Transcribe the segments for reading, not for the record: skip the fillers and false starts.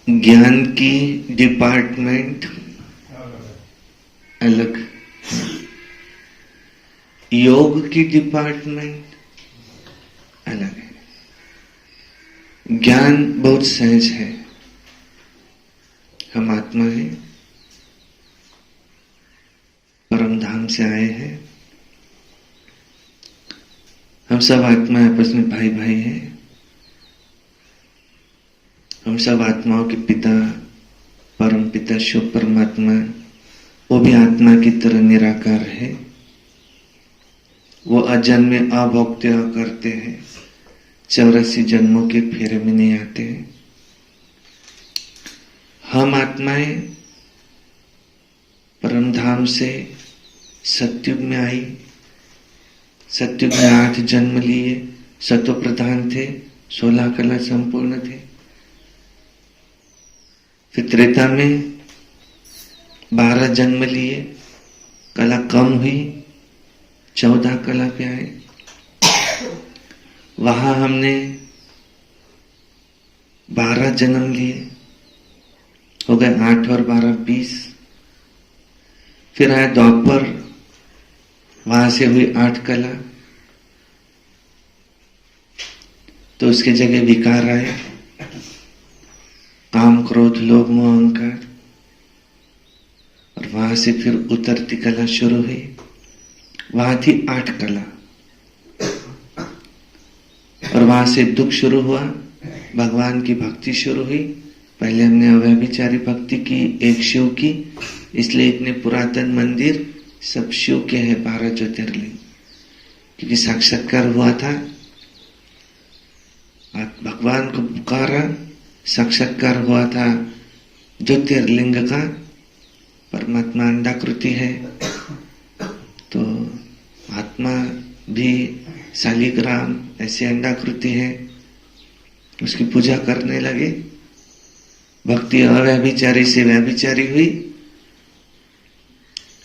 ज्ञान की डिपार्टमेंट अलग, योग की डिपार्टमेंट अलग है। ज्ञान बहुत सहज है, हम आत्मा है, परम धाम से आए हैं, हम सब आत्मा आपस में भाई भाई हैं, हम सब आत्माओं के पिता परम पिता शिव परमात्मा, वो भी आत्मा की तरह निराकार है। वो अजन्मे अभोक्ते करते हैं, 84 जन्मों के फेरे में नहीं आते हैं। हम आत्माएं परम धाम से सतयुग में आई, सतयुग में 8 जन्म लिए, सतो प्रधान थे, 16 कला संपूर्ण थे। फिर त्रेता में 12 जन्म लिए, कला कम हुई, 14 कला पे आए। वहां हमने 12 जन्म लिए, हो गए 8 और 12 20। फिर आया द्वापर, वहां से हुई 8 कला, तो उसके जगह विकार आए, काम क्रोध लोभ मोह अहंकार, और वहां से फिर उतरती कला शुरू हुई। वहां थी 8 कला, और वहां से दुख शुरू हुआ, भगवान की भक्ति शुरू हुई। पहले हमने अव्यभिचारी भक्ति की, एक शिव की, इसलिए इतने पुरातन मंदिर सब शिव के हैं, 12 ज्योतिर्लिंग, क्योंकि साक्षात्कार हुआ था, भगवान को पुकारा, साक्षात्कार हुआ था ज्योतिर्लिंग का। परमात्मा अंडाकृति है, तो आत्मा भी शालिग्राम ऐसे अंडाकृति है, उसकी पूजा करने लगे। भक्ति अव्यभिचारी से व्यभिचारी हुई,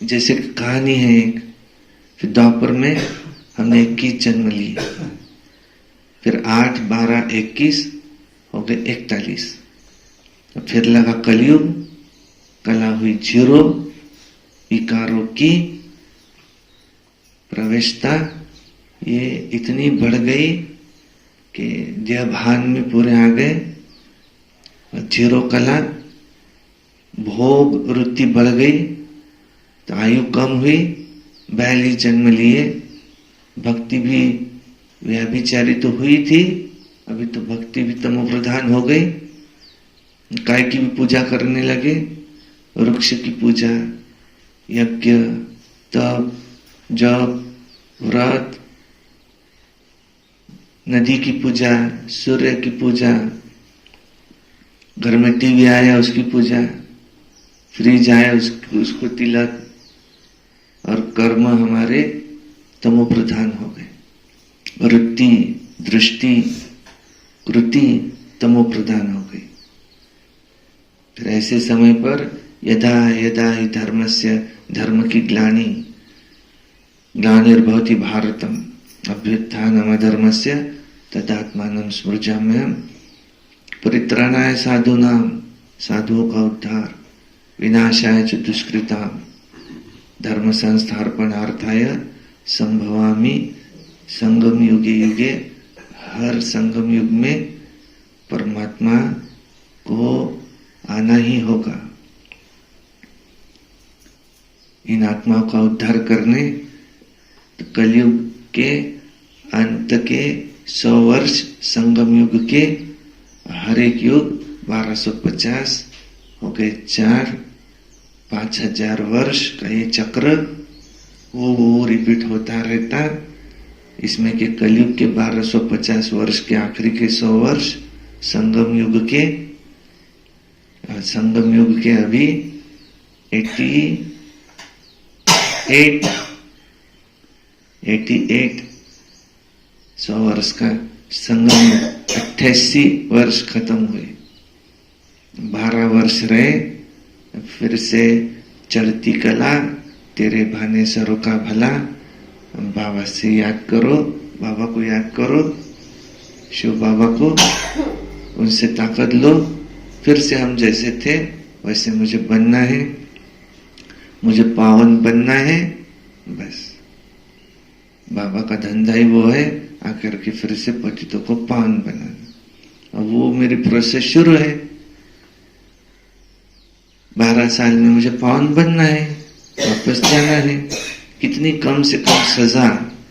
जैसे कहानी है एक। फिर द्वापर में हमने 21 जन्म लिए, फिर 8 12 21 हो गए 41। फिर लगा कलयुग, कला हुई 0, विकारों की प्रवेशता ये इतनी बढ़ गई कि देह भान में पूरे आ गए। 0 कला, भोग वृत्ति बढ़ गई, तो आयु कम हुई, 42 जन्म लिए। भक्ति भी व्यभिचारी तो हुई थी, अभी तो भक्ति भी तमो प्रधान हो गई। काय की भी पूजा करने लगे, वृक्ष की पूजा, यज्ञ, तप, जप, व्रत, नदी की पूजा, सूर्य की पूजा, घर में टीवी आया उसकी पूजा, फ्रिज आया उसको तिलक, और कर्म हमारे तमो प्रधान हो गए। वृत्ति, दृष्टि, कृति तमो प्रधान हो गई। फिर ऐसे समय पर यदा यदा ही धर्मस्य, धर्म की ग्लानिर्भवति भारतम अभ्युत्थानम अधर्मस्य तदात्मानं स्मृजाम्यहम्। परित्राणाय साधूनां, साधुओं का उद्धार, विनाशाय च दुष्कृतां, धर्म संस्थापनार्थाय संभवामि संगम युगे युगे। हर संगम युग में परमात्मा को आना ही होगा। इन आत्माओं का उद्धार करने तो कलयुग के अंत के 100 वर्ष, संगम युग के हर एक युग 1250 हो गए 4, 5000 वर्ष का ये चक्र वो रिपीट होता रहता। इसमें के कलयुग के 1250 वर्ष के आखिरी के 100 वर्ष, संगम युग के अभी 88 100 वर्ष का संगम, 88 वर्ष खत्म हुए, 12 वर्ष रहे। फिर से चढ़ती कला, तेरे भाने सरों का भला, बाबा से याद करो, बाबा को याद करो, शिव बाबा को, उनसे ताकत लो, फिर से हम जैसे थे वैसे मुझे बनना है, मुझे पावन बनना है। बस बाबा का धंधा ही वो है, आकर के फिर से पतितों को पावन बनाना। अब वो मेरी प्रोसेस शुरू है। 12 साल में मुझे पावन बनना है, वापस जाना है। कितनी कम से कम सजा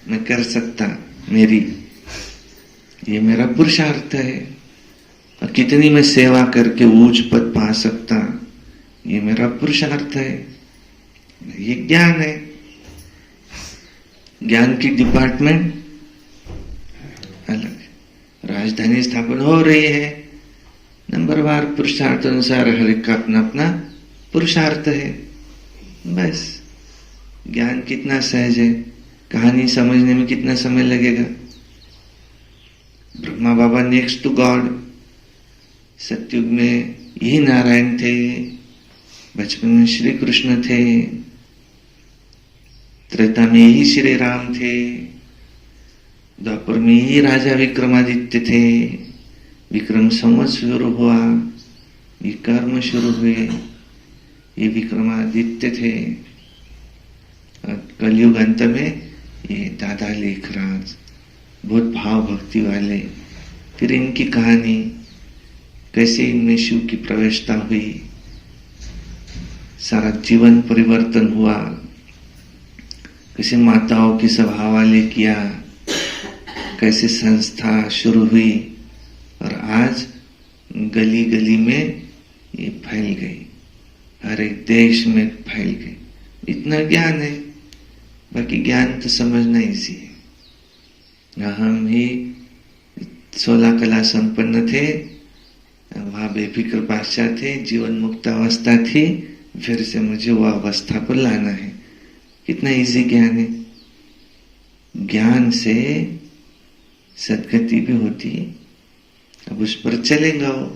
मैं कर सकता मेरी, ये मेरा पुरुषार्थ है। और कितनी मैं सेवा करके ऊंच पद पा सकता, ये मेरा पुरुषार्थ है। ये ज्ञान है। ज्ञान की डिपार्टमेंट अलग है। राजधानी स्थापन हो रही है, नंबरवार पुरुषार्थ अनुसार हर एक का अपना अपना पुरुषार्थ है। बस ज्ञान कितना सहज है, कहानी समझने में कितना समय लगेगा। ब्रह्मा बाबा नेक्स्ट टू गॉड, सतयुग में यही नारायण थे, बचपन में श्री कृष्ण थे, त्रेता में ही श्री राम थे, द्वापर में ही राजा विक्रमादित्य थे। विक्रम संवत शुरू हुआ, विकर्म शुरू हुए, ये विक्रमादित्य थे। कलयुग अंत में ये दादा लेखराज, बहुत भाव भक्ति वाले। फिर इनकी कहानी कैसे इनमें शिव की प्रवेशता हुई, सारा जीवन परिवर्तन हुआ, कैसे माताओं की सभा वाले किया, कैसे संस्था शुरू हुई और आज गली गली में ये फैल गई, हर एक देश में फैल गई। इतना ज्ञान है। बाकी ज्ञान तो समझना इसी है। हम ही 16 कला संपन्न थे, वहां बेफिक्र बादशाह थे, जीवन मुक्त अवस्था थी, फिर से मुझे वो अवस्था पर लाना है। कितना इजी ज्ञान है। ज्ञान से सदगति भी होती है। अब उस पर चलेगा वो,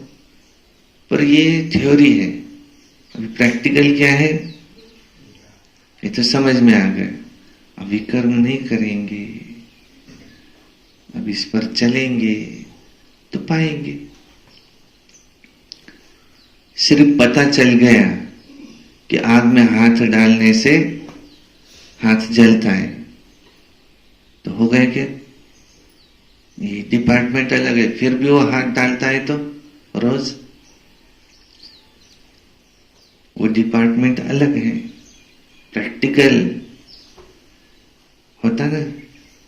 पर ये थ्योरी है। अभी प्रैक्टिकल क्या है ये तो समझ में आ गया। अभी कर्म नहीं करेंगे, अब इस पर चलेंगे तो पाएंगे। सिर्फ पता चल गया कि आग में हाथ डालने से हाथ जलता है तो हो गया क्या? ये डिपार्टमेंट अलग है। फिर भी वो हाथ डालता है तो रोज, वो डिपार्टमेंट अलग है। प्रैक्टिकल होता ना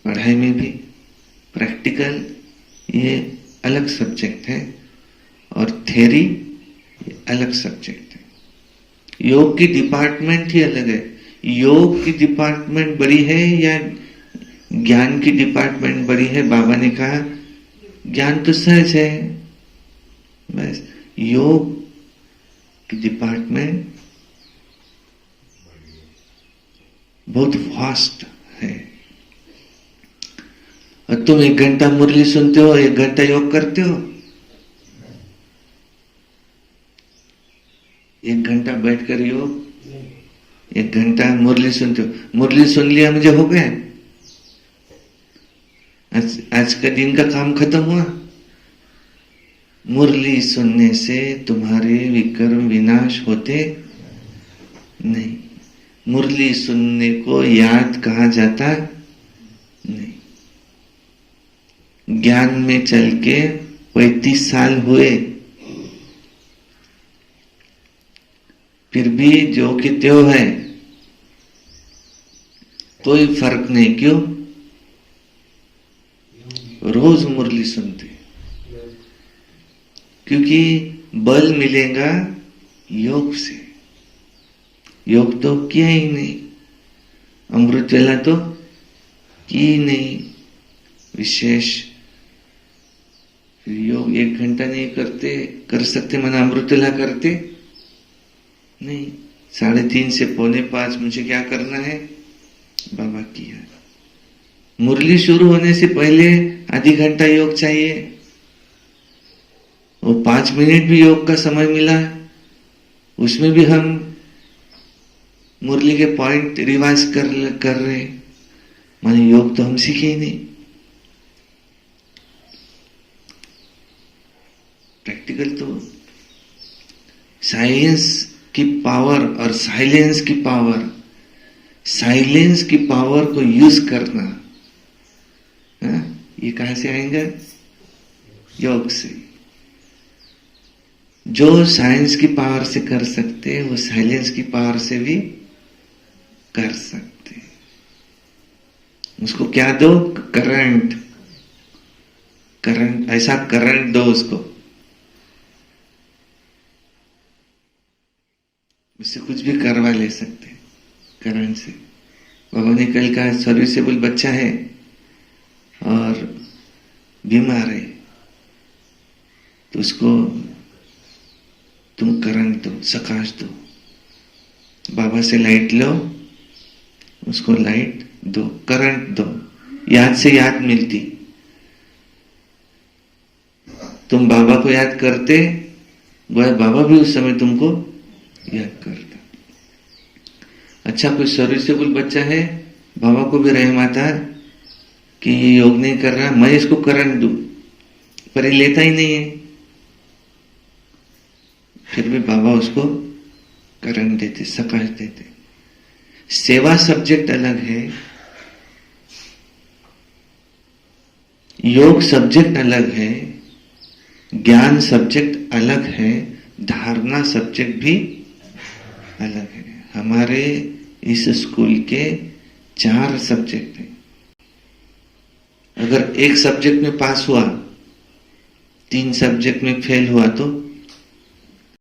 पढ़ाई में भी, प्रैक्टिकल ये अलग सब्जेक्ट है और थ्योरी ये अलग सब्जेक्ट है। योग की डिपार्टमेंट ही अलग है। योग की डिपार्टमेंट बड़ी है या ज्ञान की डिपार्टमेंट बड़ी है? बाबा ने कहा ज्ञान तो सहज है, बस योग की डिपार्टमेंट बहुत वास्ट है। और तुम 1 घंटा मुरली सुनते हो, 1 घंटा योग करते हो। 1 घंटा बैठकर योग, 1 घंटा मुरली सुनते हो। मुरली सुन लिया मुझे हो गया, आज का दिन का काम खत्म हुआ। मुरली सुनने से तुम्हारे विकर्म विनाश होते नहीं। मुरली सुनने को याद कहा जाता नहीं। ज्ञान में चल के 35 साल हुए, फिर भी जो कि त्यों है, कोई फर्क नहीं। क्यों? रोज मुरली सुनते, क्योंकि बल मिलेगा योग से। योग तो किया ही नहीं, अमृत वेला तो की नहीं विशेष। योग 1 घंटा नहीं करते, कर सकते मना अमृत वेला करते नहीं। 3:30 से 4:45 मुझे क्या करना है? बाबा किया। मुरली शुरू होने से पहले आधी घंटा योग चाहिए। वो 5 मिनट भी योग का समय मिला, उसमें भी हम मुरली के पॉइंट रिवाइज कर रहे। माने योग तो हम सीखे ही नहीं। प्रैक्टिकल तो साइंस की पावर और साइलेंस की पावर, साइलेंस की पावर को यूज करना, ये कहां से आएंगे? योग से। जो साइंस की पावर से कर सकते हैं वो साइलेंस की पावर से भी कर सकते हैं। उसको क्या दो? करंट। करंट, ऐसा करंट दो उसको, उससे कुछ भी करवा ले सकते हैं करंट से। बाबा ने कल कहा सर्विसेबल बच्चा है और बीमार है, तो उसको तुम करंट दो, प्रकाश दो। बाबा से लाइट लो, उसको लाइट दो, करंट दो, याद से याद मिलती। तुम बाबा को याद करते, वह बाबा भी उस समय तुमको याद करता। अच्छा, कोई सर्विसेबल बच्चा है, बाबा को भी रहम आता कि ये योग नहीं कर रहा, मैं इसको करंट दूं, पर ये लेता ही नहीं है। फिर भी बाबा उसको करंट देते, प्रकाश देते। सेवा सब्जेक्ट अलग है, योग सब्जेक्ट अलग है, ज्ञान सब्जेक्ट अलग है, धारणा सब्जेक्ट भी अलग है। हमारे इस स्कूल के 4 सब्जेक्ट हैं। अगर एक सब्जेक्ट में पास हुआ, 3 सब्जेक्ट में फेल हुआ तो